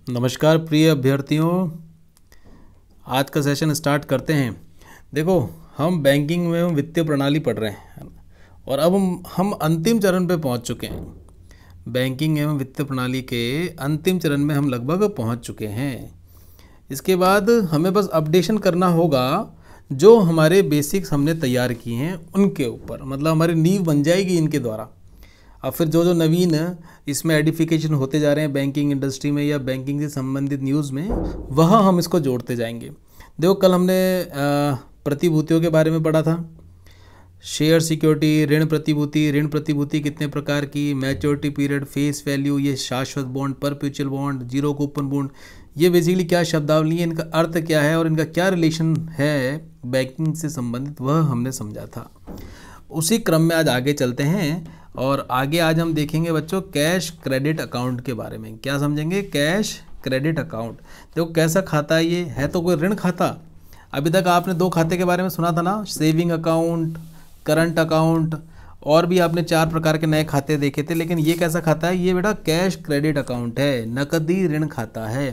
नमस्कार प्रिय अभ्यर्थियों, आज का सेशन स्टार्ट करते हैं। देखो, हम बैंकिंग में वित्तीय प्रणाली पढ़ रहे हैं और अब हम अंतिम चरण पे पहुंच चुके हैं। बैंकिंग एवं वित्तीय प्रणाली के अंतिम चरण में हम लगभग पहुंच चुके हैं। इसके बाद हमें बस अपडेशन करना होगा जो हमारे बेसिक्स हमने तैयार किए हैं उनके ऊपर, मतलब हमारी नींव बन जाएगी इनके द्वारा। अब फिर जो जो नवीन इसमें एडिफिकेशन होते जा रहे हैं बैंकिंग इंडस्ट्री में या बैंकिंग से संबंधित न्यूज़ में, वह हम इसको जोड़ते जाएंगे। देखो, कल हमने प्रतिभूतियों के बारे में पढ़ा था। शेयर सिक्योरिटी, ऋण प्रतिभूति कितने प्रकार की, मैच्योरिटी पीरियड, फेस वैल्यू, ये शाश्वत bond, perpetual bond, zero coupon bond, ये बेसिकली क्या शब्दावली है, इनका अर्थ क्या है और इनका क्या रिलेशन है बैंकिंग से संबंधित, वह हमने समझा था। उसी क्रम में आज आगे चलते हैं और आगे आज हम देखेंगे बच्चों कैश क्रेडिट अकाउंट के बारे में। क्या समझेंगे? Cash credit account. देखो कैसा खाता है ये, है तो कोई ऋण खाता। अभी तक आपने दो खाते के बारे में सुना था ना, सेविंग अकाउंट, करंट अकाउंट, और भी आपने 4 प्रकार के नए खाते देखे थे। लेकिन ये कैसा खाता है? ये बेटा कैश क्रेडिट अकाउंट है, नकदी ऋण खाता है।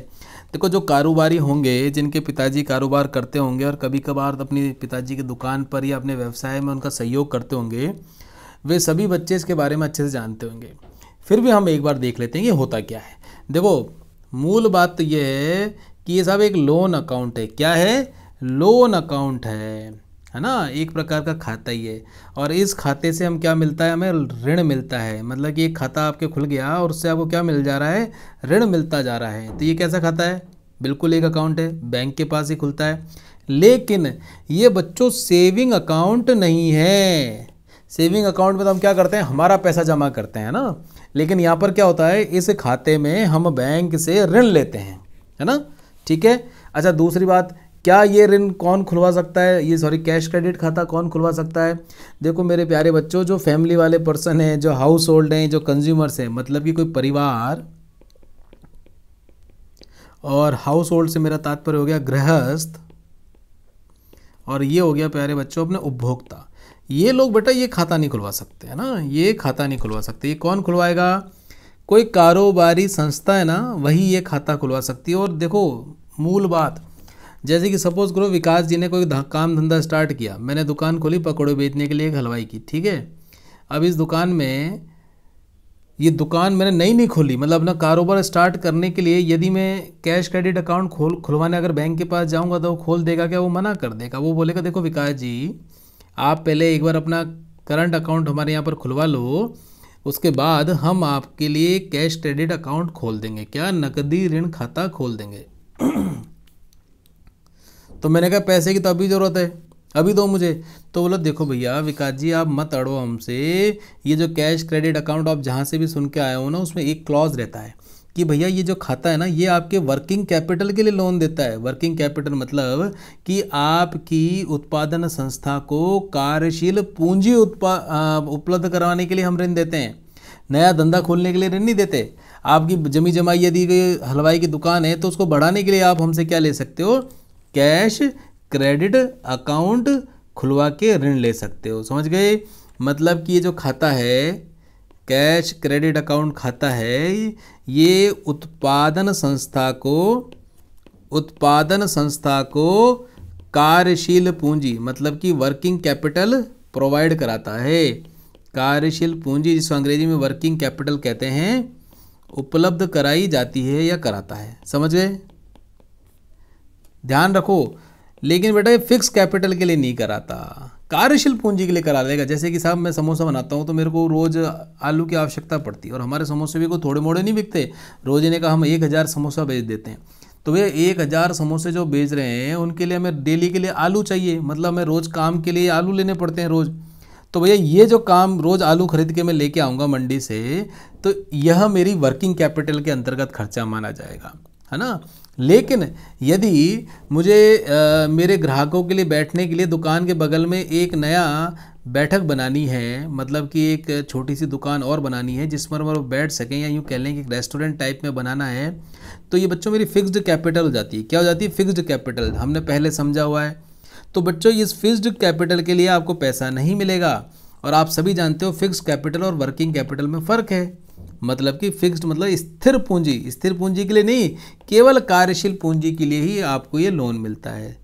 देखो, जो कारोबारी होंगे, जिनके पिताजी कारोबार करते होंगे और कभी कभार अपनी पिताजी की दुकान पर या अपने व्यवसाय में उनका सहयोग करते होंगे, वे सभी बच्चे इसके बारे में अच्छे से जानते होंगे। फिर भी हम एक बार देख लेते हैं ये होता क्या है। देखो, मूल बात तो ये है कि ये सब एक लोन अकाउंट है। क्या है? लोन अकाउंट है ना, एक प्रकार का खाता ही है। और इस खाते से हम क्या मिलता है? हमें ऋण मिलता है। मतलब कि एक खाता आपके खुल गया और उससे आपको क्या मिल जा रहा है? ऋण मिलता जा रहा है। तो ये कैसा खाता है? बिल्कुल एक अकाउंट है, बैंक के पास ही खुलता है। लेकिन ये बच्चों सेविंग अकाउंट नहीं है। सेविंग अकाउंट में तो हम क्या करते हैं? हमारा पैसा जमा करते हैं ना। लेकिन यहाँ पर क्या होता है? इस खाते में हम बैंक से ऋण लेते हैं, है ना। ठीक है। अच्छा, दूसरी बात, क्या ये ऋण कौन खुलवा सकता है? ये कैश क्रेडिट खाता कौन खुलवा सकता है? देखो मेरे प्यारे बच्चों, जो फैमिली वाले पर्सन हैं, जो हाउस होल्ड हैं, जो कंज्यूमर्स हैं, मतलब कि कोई परिवार, और हाउस होल्ड से मेरा तात्पर्य हो गया गृहस्थ, और ये हो गया प्यारे बच्चों अपने उपभोक्ता। ये लोग बेटा ये खाता नहीं खुलवा सकते, है ना। ये खाता नहीं खुलवा सकते। ये कौन खुलवाएगा? कोई कारोबारी संस्था है ना, वही ये खाता खुलवा सकती है। और देखो मूल बात, जैसे कि सपोज करो विकास जी ने कोई काम धंधा स्टार्ट किया। मैंने दुकान खोली पकौड़े बेचने के लिए, एक हलवाई की, ठीक है। अब इस दुकान में, ये दुकान मैंने नई नहीं खोली, मतलब अपना कारोबार स्टार्ट करने के लिए यदि मैं कैश क्रेडिट अकाउंट खुलवाने अगर बैंक के पास जाऊंगा तो वो खोल देगा क्या? वो मना कर देगा। वो बोलेगा देखो विकास जी, आप पहले एक बार अपना करंट अकाउंट हमारे यहाँ पर खुलवा लो, उसके बाद हम आपके लिए कैश क्रेडिट अकाउंट खोल देंगे। क्या? नकदी ऋण खाता खोल देंगे। तो मैंने कहा पैसे की तो अभी ज़रूरत है, अभी दो मुझे। तो बोला देखो भैया विकास जी, आप मत अड़ो हमसे। ये जो कैश क्रेडिट अकाउंट आप जहाँ से भी सुन के आए हो ना, उसमें एक क्लॉज रहता है कि भैया ये जो खाता है ना, ये आपके वर्किंग कैपिटल के लिए लोन देता है। वर्किंग कैपिटल मतलब कि आपकी उत्पादन संस्था को कार्यशील पूंजी उपलब्ध करवाने के लिए हम ऋण देते हैं। नया धंधा खोलने के लिए ऋण नहीं देते। आपकी जमी जमाई यदि हलवाई की दुकान है तो उसको बढ़ाने के लिए आप हमसे क्या ले सकते हो? कैश क्रेडिट अकाउंट खुलवा के ऋण ले सकते हो। समझ गए? मतलब कि ये जो खाता है, कैश क्रेडिट अकाउंट खाता है, ये उत्पादन संस्था को कार्यशील पूंजी, मतलब कि वर्किंग कैपिटल प्रोवाइड कराता है। कार्यशील पूंजी, जिसको अंग्रेजी में वर्किंग कैपिटल कहते हैं, उपलब्ध कराई जाती है या कराता है। समझ गए? ध्यान रखो। लेकिन बेटा ये फिक्स कैपिटल के लिए नहीं कराता, कार्यशील पूंजी के लिए करा देगा। जैसे कि साहब मैं समोसा बनाता हूँ तो मेरे को रोज़ आलू की आवश्यकता पड़ती है, और हमारे समोसे भी कोई थोड़े मोड़े नहीं बिकते। रोज़ इन्हें का हम 1000 समोसा बेच देते हैं। तो वे 1000 समोसे जो बेच रहे हैं उनके लिए हमें डेली के लिए आलू चाहिए, मतलब हमें रोज़ काम के लिए आलू लेने पड़ते हैं रोज़। तो भैया ये जो काम रोज़ आलू खरीद के मैं लेके आऊँगा मंडी से, तो यह मेरी वर्किंग कैपिटल के अंतर्गत खर्चा माना जाएगा, है ना। लेकिन यदि मुझे मेरे ग्राहकों के लिए बैठने के लिए दुकान के बगल में एक नया बैठक बनानी है, मतलब कि एक छोटी सी दुकान और बनानी है जिस पर वो बैठ सकें, या यूँ कह लें कि एक रेस्टोरेंट टाइप में बनाना है, तो ये बच्चों मेरी फिक्स्ड कैपिटल हो जाती है। क्या हो जाती है? Fixed capital. हमने पहले समझा हुआ है। तो बच्चों इस फिक्स्ड कैपिटल के लिए आपको पैसा नहीं मिलेगा। और आप सभी जानते हो फिक्स्ड कैपिटल और वर्किंग कैपिटल में फ़र्क है। मतलब कि फिक्स्ड मतलब स्थिर पूंजी, स्थिर पूंजी के लिए नहीं, केवल कार्यशील पूंजी के लिए ही आपको ये लोन मिलता है।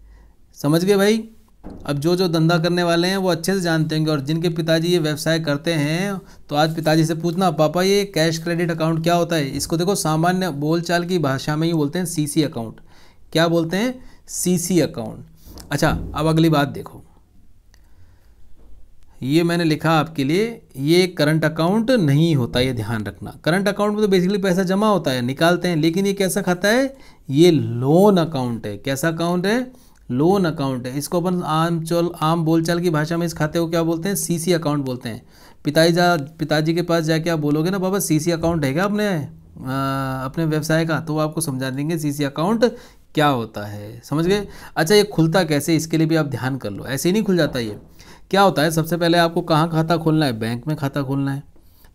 समझ गए भाई। अब जो जो धंधा करने वाले हैं वो अच्छे से जानते होंगे, और जिनके पिताजी ये व्यवसाय करते हैं तो आज पिताजी से पूछना, पापा ये कैश क्रेडिट अकाउंट क्या होता है। इसको देखो सामान्य बोलचाल की भाषा में ही बोलते हैं सीसी अकाउंट। क्या बोलते हैं? CC account. अच्छा, अब अगली बात देखो, ये मैंने लिखा आपके लिए, ये करंट अकाउंट नहीं होता, ये ध्यान रखना। करंट अकाउंट में तो बेसिकली पैसा जमा होता है, निकालते हैं, लेकिन ये कैसा खाता है? ये लोन अकाउंट है। कैसा अकाउंट है? लोन अकाउंट है। इसको अपन आम बोलचाल की भाषा में इस खाते को क्या बोलते हैं? सीसी अकाउंट बोलते हैं। पिताजी के पास जाके आप बोलोगे ना, बाबा सीसी अकाउंट है क्या अपने व्यवसाय का, तो वो आपको समझा देंगे सीसी अकाउंट क्या होता है। समझ गए? अच्छा, ये खुलता कैसे, इसके लिए भी आप ध्यान कर लो। ऐसे ही नहीं खुल जाता ये। क्या होता है, सबसे पहले आपको कहाँ खाता खोलना है? बैंक में खाता खोलना है।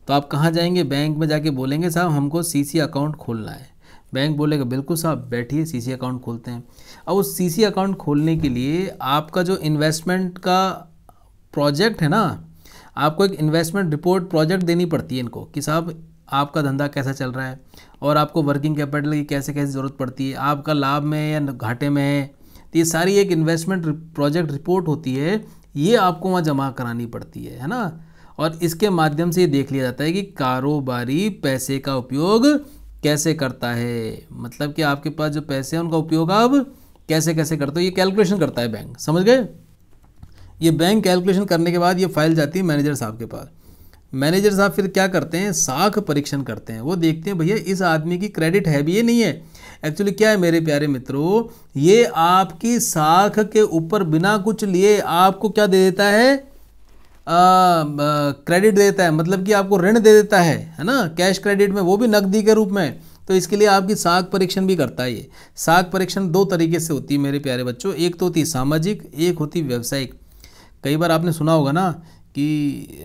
तो आप कहाँ जाएंगे? बैंक में जाके बोलेंगे साहब हमको सीसी अकाउंट खोलना है। बैंक बोलेगा बिल्कुल साहब बैठिए, सीसी अकाउंट खोलते हैं। अब उस सीसी अकाउंट खोलने के लिए आपका जो इन्वेस्टमेंट का प्रोजेक्ट है ना, आपको एक इन्वेस्टमेंट रिपोर्ट प्रोजेक्ट देनी पड़ती है इनको, कि साहब आपका धंधा कैसा चल रहा है और आपको वर्किंग कैपिटल की कैसे कैसे ज़रूरत पड़ती है, आपका लाभ में है या घाटे में है। तो ये सारी एक इन्वेस्टमेंट प्रोजेक्ट रिपोर्ट होती है, ये आपको वहाँ जमा करानी पड़ती है ना। और इसके माध्यम से ये देख लिया जाता है कि कारोबारी पैसे का उपयोग कैसे करता है, मतलब कि आपके पास जो पैसे हैं उनका उपयोग आप कैसे कैसे करते हो, ये कैलकुलेशन करता है बैंक। समझ गए? ये बैंक कैलकुलेशन करने के बाद ये फाइल जाती है मैनेजर साहब के पास। मैनेजर साहब फिर क्या करते हैं? साख परीक्षण करते हैं। वो देखते हैं भैया इस आदमी की क्रेडिट है भी ये नहीं है। एक्चुअली क्या है मेरे प्यारे मित्रों, ये आपकी साख के ऊपर बिना कुछ लिए आपको क्या दे देता है? क्रेडिट देता है, मतलब कि आपको ऋण दे देता है ना, कैश क्रेडिट में, वो भी नकदी के रूप में। तो इसके लिए आपकी साख परीक्षण भी करता है ये। साख परीक्षण दो तरीके से होती है मेरे प्यारे बच्चों, एक तो होती है सामाजिक, एक होती है व्यावसायिक। कई बार आपने सुना होगा ना कि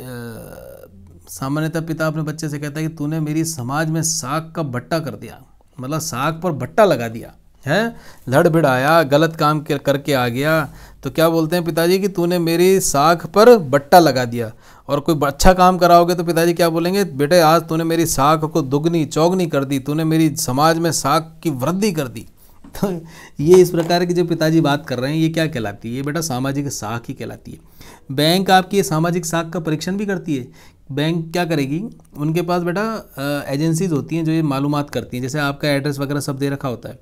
सामान्यतः पिता अपने बच्चे से कहता है कि तूने मेरी समाज में साख का भट्टा कर दिया, मतलब साख पर भट्टा लगा दिया है, लड़ भिड़ आया, गलत काम करके आ गया, तो क्या बोलते हैं पिताजी कि तूने मेरी साख पर बट्टा लगा दिया। और कोई अच्छा काम कराओगे तो पिताजी क्या बोलेंगे? बेटे आज तूने मेरी साख को दुगनी चौगनी कर दी, तूने मेरी समाज में साख की वृद्धि कर दी। तो ये इस प्रकार की जो पिताजी बात कर रहे हैं, ये क्या कहलाती है? ये बेटा सामाजिक साख ही कहलाती है। बैंक आपकी ये सामाजिक साख का परीक्षण भी करती है। बैंक क्या करेगी? उनके पास बेटा एजेंसीज होती हैं जो ये मालूमात करती हैं, जैसे आपका एड्रेस वगैरह सब दे रखा होता है,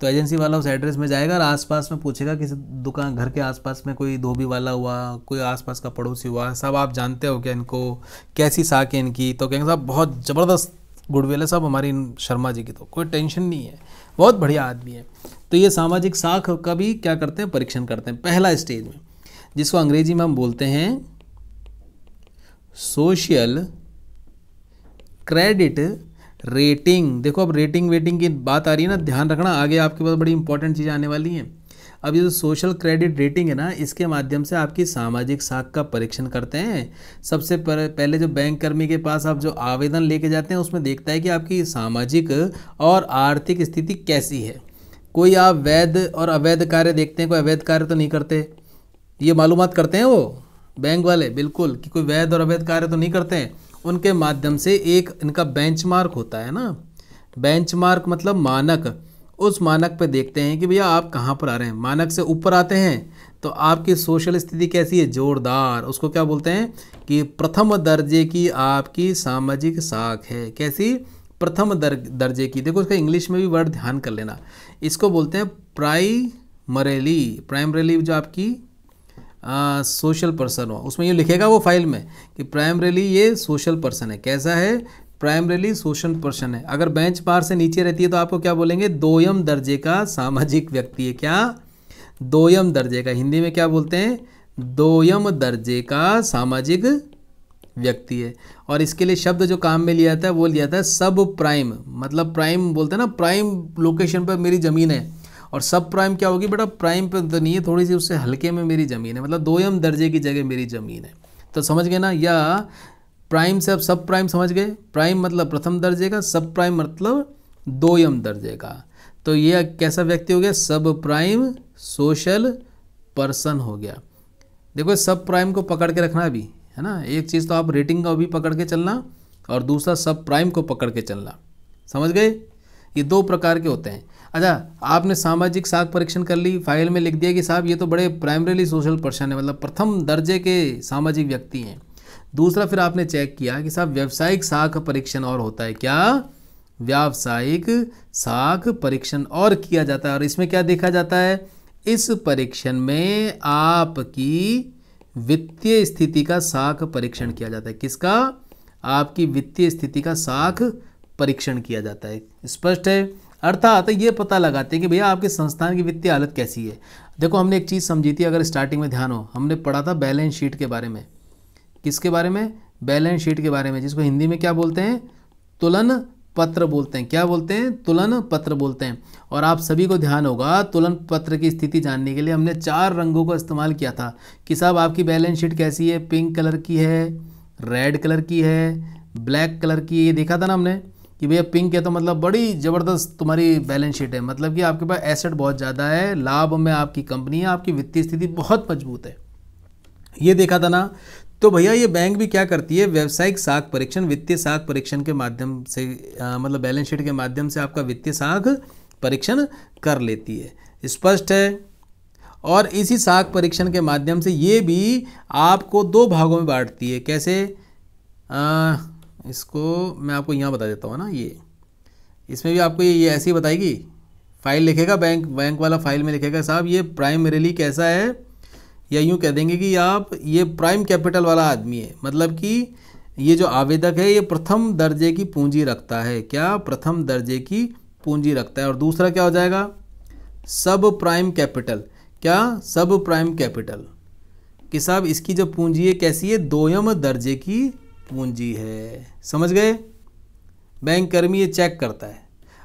तो एजेंसी वाला उस एड्रेस में जाएगा और आसपास में पूछेगा किसी दुकान घर के आसपास में कोई धोबी वाला हुआ, कोई आसपास का पड़ोसी हुआ, साहब आप जानते हो क्या इनको, कैसी साख है इनकी? तो कहेंगे साहब बहुत ज़बरदस्त गुडविल है साहब हमारी शर्मा जी की, तो कोई टेंशन नहीं है, बहुत बढ़िया आदमी है। तो ये सामाजिक साख का भी क्या करते हैं? परीक्षण करते हैं पहला स्टेज में, जिसको अंग्रेजी में हम बोलते हैं सोशल क्रेडिट रेटिंग। देखो अब रेटिंग वेटिंग की बात आ रही है ना, ध्यान रखना, आगे आपके पास बड़ी इंपॉर्टेंट चीज़ आने वाली हैं। अब ये जो सोशल क्रेडिट रेटिंग है ना, इसके माध्यम से आपकी सामाजिक साख का परीक्षण करते हैं। सबसे पहले जो बैंक कर्मी के पास आप जो आवेदन लेके जाते हैं उसमें देखता है कि आपकी सामाजिक और आर्थिक स्थिति कैसी है। कोई आप वैध और अवैध कार्य देखते हैं, कोई अवैध कार्य तो नहीं करते, ये मालूमात करते हैं वो बैंक वाले बिल्कुल, कि कोई वैध और अवैध कार्य तो नहीं करते हैं। उनके माध्यम से एक इनका बेंचमार्क होता है ना, बेंचमार्क मतलब मानक, उस मानक पे देखते हैं कि भैया आप कहाँ पर आ रहे हैं। मानक से ऊपर आते हैं तो आपकी सोशल स्थिति कैसी है? जोरदार। उसको क्या बोलते हैं कि प्रथम दर्जे की आपकी सामाजिक साख है। कैसी? प्रथम दर्जे की। देखो इसका इंग्लिश में भी वर्ड ध्यान कर लेना, इसको बोलते हैं प्राइमरीली। प्राइमरीली जो आपकी सोशल पर्सन हो, उसमें ये लिखेगा वो फाइल में कि प्राइमरीली ये सोशल पर्सन है। कैसा है? प्राइमरीली सोशल पर्सन है। अगर बेंच मार्क से नीचे रहती है तो आपको क्या बोलेंगे? दोयम दर्जे का सामाजिक व्यक्ति है। क्या? दोयम दर्जे का। हिंदी में क्या बोलते हैं? दोयम दर्जे का सामाजिक व्यक्ति है। और इसके लिए शब्द जो काम में लिया जाता है वो लिया जाता है सब प्राइम, मतलब प्राइम बोलते हैं ना, प्राइम लोकेशन पर मेरी ज़मीन है। और सब प्राइम क्या होगी बेटा? प्राइम पे तो नहीं है, थोड़ी सी उससे हल्के में मेरी ज़मीन है, मतलब दोयम दर्जे की जगह मेरी ज़मीन है। तो समझ गए ना, या प्राइम से अब सब प्राइम समझ गए। प्राइम मतलब प्रथम दर्जे का, सब प्राइम मतलब दोयम दर्जे का। तो ये कैसा व्यक्ति हो गया? सब प्राइम सोशल पर्सन हो गया। देखो सब प्राइम को पकड़ के रखना अभी, है ना। एक चीज़ तो आप रेटिंग का भी पकड़ के चलना, और दूसरा सब प्राइम को पकड़ के चलना। समझ गए? ये दो प्रकार के होते हैं। अच्छा, आपने सामाजिक साख परीक्षण कर ली, फाइल में लिख दिया कि साहब ये तो बड़े प्राइमरीली सोशल पर्सन है, मतलब प्रथम दर्जे के सामाजिक व्यक्ति हैं। दूसरा फिर आपने चेक किया कि साहब व्यावसायिक साख परीक्षण और होता है। क्या? व्यावसायिक साख परीक्षण और किया जाता है। और इसमें क्या देखा जाता है? इस परीक्षण में आपकी वित्तीय स्थिति का साख परीक्षण किया जाता है। किसका? आपकी वित्तीय स्थिति का साख परीक्षण किया जाता है। स्पष्ट है? अर्थात ये पता लगाते हैं कि भैया आपके संस्थान की वित्तीय हालत कैसी है। देखो, हमने एक चीज़ समझी थी, अगर स्टार्टिंग में ध्यान हो, हमने पढ़ा था बैलेंस शीट के बारे में। किसके बारे में? बैलेंस शीट के बारे में, जिसको हिंदी में क्या बोलते हैं? तुलन पत्र बोलते हैं। क्या बोलते हैं? तुलन पत्र बोलते हैं। और आप सभी को ध्यान होगा, तुलन पत्र की स्थिति जानने के लिए हमने 4 रंगों का इस्तेमाल किया था कि साहब आपकी बैलेंस शीट कैसी है? पिंक कलर की है, रेड कलर की है, ब्लैक कलर की। ये देखा था ना हमने कि भैया पिंक है तो मतलब बड़ी ज़बरदस्त तुम्हारी बैलेंस शीट है, मतलब कि आपके पास एसेट बहुत ज़्यादा है, लाभ में आपकी कंपनी है, आपकी वित्तीय स्थिति बहुत मजबूत है। ये देखा था ना? तो भैया ये बैंक भी क्या करती है? व्यावसायिक साख परीक्षण, वित्तीय साख परीक्षण के माध्यम से मतलब बैलेंस शीट के माध्यम से आपका वित्तीय साख परीक्षण कर लेती है। स्पष्ट है? और इसी साख परीक्षण के माध्यम से ये भी आपको 2 भागों में बांटती है। कैसे? इसको मैं आपको यहाँ बता देता हूँ ना। ये इसमें भी आपको ये ऐसे ही बताएगी, फाइल लिखेगा बैंक वाला, फाइल में लिखेगा साहब ये प्राइमरीली कैसा है, या यूँ कह देंगे कि आप ये प्राइम कैपिटल वाला आदमी है, मतलब कि ये जो आवेदक है ये प्रथम दर्जे की पूंजी रखता है। क्या? प्रथम दर्जे की पूंजी रखता है। और दूसरा क्या हो जाएगा? सब प्राइम कैपिटल। क्या? सब प्राइम कैपिटल कि साहब इसकी जो पूंजी है कैसी है? 2ym दर्जे की पूंजी है। समझ गए? बैंक कर्मी ये चेक करता है।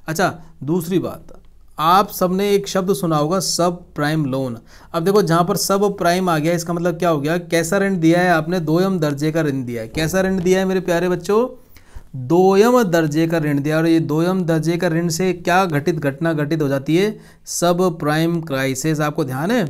अच्छा, दूसरी बात, आप सबने एक शब्द सुना होगा, सब प्राइम लोन। अब देखो, जहाँ पर सब प्राइम आ गया इसका मतलब क्या हो गया? कैसा ऋण दिया है आपने? 2ym दर्जे का ऋण दिया है। कैसा ऋण दिया है मेरे प्यारे बच्चों? 2ym दर्जे का ऋण दिया। और ये 2ym दर्जे का ऋण से क्या घटना घटित हो जाती है? सब प्राइम क्राइसिस। आपको ध्यान है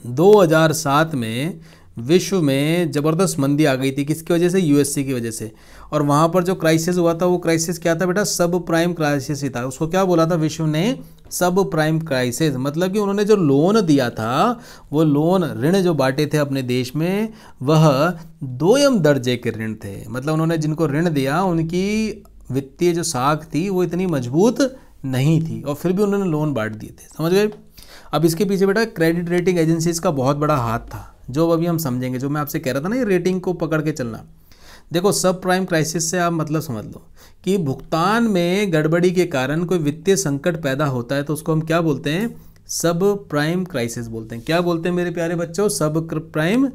2007 में विश्व में ज़बरदस्त मंदी आ गई थी। किसकी वजह से? यूएसए की वजह से। और वहाँ पर जो क्राइसिस हुआ था वो क्राइसिस क्या था बेटा? सब प्राइम क्राइसिस ही था। उसको क्या बोला था विश्व ने? सब प्राइम क्राइसिस। मतलब कि उन्होंने जो लोन दिया था, वो लोन ऋण जो बांटे थे अपने देश में, वह 2ym दर्जे के ऋण थे। मतलब उन्होंने जिनको ऋण दिया उनकी वित्तीय जो साख थी वो इतनी मजबूत नहीं थी, और फिर भी उन्होंने लोन बांट दिए थे। समझ गए? अब इसके पीछे बेटा क्रेडिट रेटिंग एजेंसीज का बहुत बड़ा हाथ था, जो अभी हम समझेंगे। जो मैं आपसे कह रहा था ना, ये रेटिंग को पकड़ के चलना। देखो, सब प्राइम क्राइसिस से आप मतलब समझ लो कि भुगतान में गड़बड़ी के कारण कोई वित्तीय संकट पैदा होता है तो उसको हम क्या बोलते हैं? सब प्राइम क्राइसिस बोलते हैं। क्या बोलते हैं मेरे प्यारे बच्चों? सब प्राइम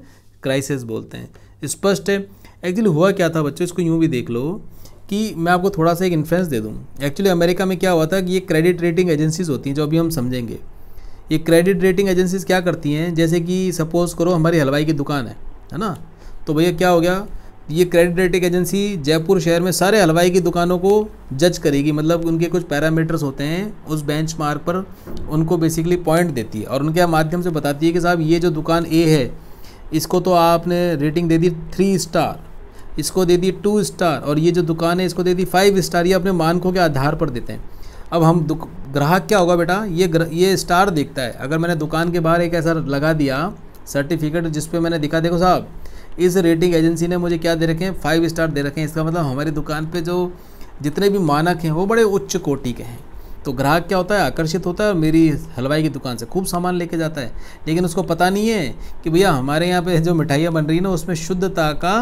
क्राइसिस बोलते हैं। स्पष्ट है? एक्चुअली हुआ क्या था बच्चों, इसको यूँ भी देख लो कि मैं आपको थोड़ा सा एक इन्फ्लुएंस दे दूँ। एक्चुअली अमेरिका में क्या हुआ था कि ये क्रेडिट रेटिंग एजेंसीज होती हैं, जो अभी हम समझेंगे। ये क्रेडिट रेटिंग एजेंसीज क्या करती हैं? जैसे कि सपोज़ करो हमारी हलवाई की दुकान है ना, तो भैया क्या हो गया, ये क्रेडिट रेटिंग एजेंसी जयपुर शहर में सारे हलवाई की दुकानों को जज करेगी। मतलब उनके कुछ पैरामीटर्स होते हैं, उस बेंचमार्क पर उनको बेसिकली पॉइंट देती है और उनके माध्यम से बताती है कि साहब ये जो दुकान ए है, इसको तो आपने रेटिंग दे दी 3 स्टार, इसको दे दी 2 स्टार, और ये जो दुकान है इसको दे दी 5 स्टार। ये अपने मानकों के आधार पर देते हैं। अब हम ग्राहक क्या होगा बेटा, ये स्टार देखता है। अगर मैंने दुकान के बाहर एक ऐसा लगा दिया सर्टिफिकेट जिस पे मैंने दिखा, देखो साहब इस रेटिंग एजेंसी ने मुझे क्या दे रखे हैं, 5 स्टार दे रखे हैं, इसका मतलब हमारी दुकान पे जो जितने भी मानक हैं वो बड़े उच्च कोटि के हैं। तो ग्राहक क्या होता है, आकर्षित होता है, मेरी हलवाई की दुकान से खूब सामान लेके जाता है। लेकिन उसको पता नहीं है कि भैया हमारे यहाँ पे जो मिठाइयाँ बन रही है ना, उसमें शुद्धता का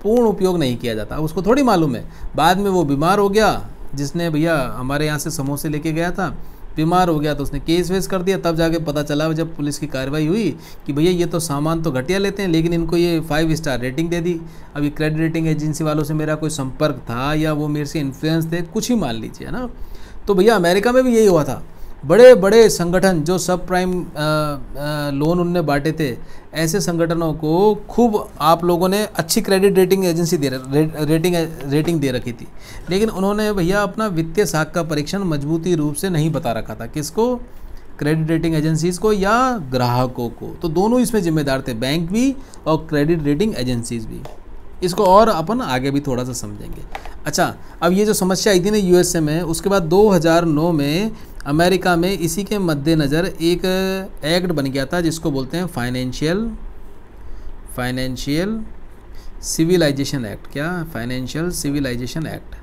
पूर्ण उपयोग नहीं किया जाता। उसको थोड़ी मालूम है। बाद में वो बीमार हो गया, जिसने भैया हमारे यहाँ से समोसे लेके गया था, बीमार हो गया तो उसने केस वेस कर दिया। तब जाके पता चला जब पुलिस की कार्रवाई हुई कि भैया ये तो सामान तो घटिया लेते हैं, लेकिन इनको ये 5 स्टार रेटिंग दे दी। अभी क्रेडिट रेटिंग एजेंसी वालों से मेरा कोई संपर्क था या वो मेरे से इन्फ्लुएंस थे, कुछ ही मान लीजिए, है ना। तो भैया अमेरिका में भी यही हुआ था। बड़े बड़े संगठन जो सब प्राइम लोन उनने बांटे थे, ऐसे संगठनों को खूब आप लोगों ने अच्छी क्रेडिट रेटिंग एजेंसी रेटिंग दे रखी थी। लेकिन उन्होंने भैया अपना वित्तीय साख का परीक्षण मजबूती रूप से नहीं बता रखा था। किसको? क्रेडिट रेटिंग एजेंसीज को या ग्राहकों को। तो दोनों इसमें जिम्मेदार थे, बैंक भी और क्रेडिट रेटिंग एजेंसीज भी। इसको और अपन आगे भी थोड़ा सा समझेंगे। अच्छा, अब ये जो समस्या आई थी ना यूएसए में, उसके बाद 2009 में अमेरिका में इसी के मद्देनज़र एक एक्ट बन गया था जिसको बोलते हैं फाइनेंशियल सिविलाइजेशन एक्ट। क्या? Financial civilisation act.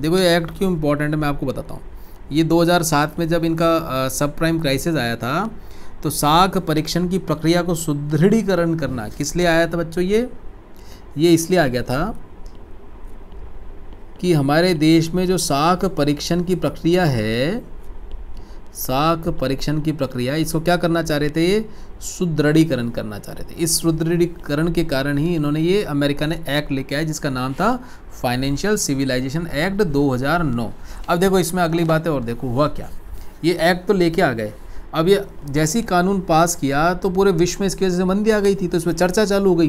देखो ये एक्ट क्यों इम्पोर्टेंट है मैं आपको बताता हूँ। ये 2007 में जब इनका सब प्राइम क्राइसिस आया था तो साख परीक्षण की प्रक्रिया को सुदृढ़ीकरण करना किस लिए आया था बच्चों? ये इसलिए आ गया था कि हमारे देश में जो साख परीक्षण की प्रक्रिया है, साख परीक्षण की प्रक्रिया, इसको क्या करना चाह रहे थे? ये सुदृढ़ीकरण करना चाह रहे थे। इस सुदृढ़ीकरण के कारण ही इन्होंने ये अमेरिका ने एक्ट लेके आया जिसका नाम था फाइनेंशियल सिविलाइजेशन एक्ट 2009। अब देखो इसमें अगली बात है और देखो हुआ क्या। ये एक्ट तो लेके आ गए, अब ये जैसी कानून पास किया तो पूरे विश्व में इसकी वजह से मंदी आ गई थी, तो इसमें चर्चा चालू हो गई।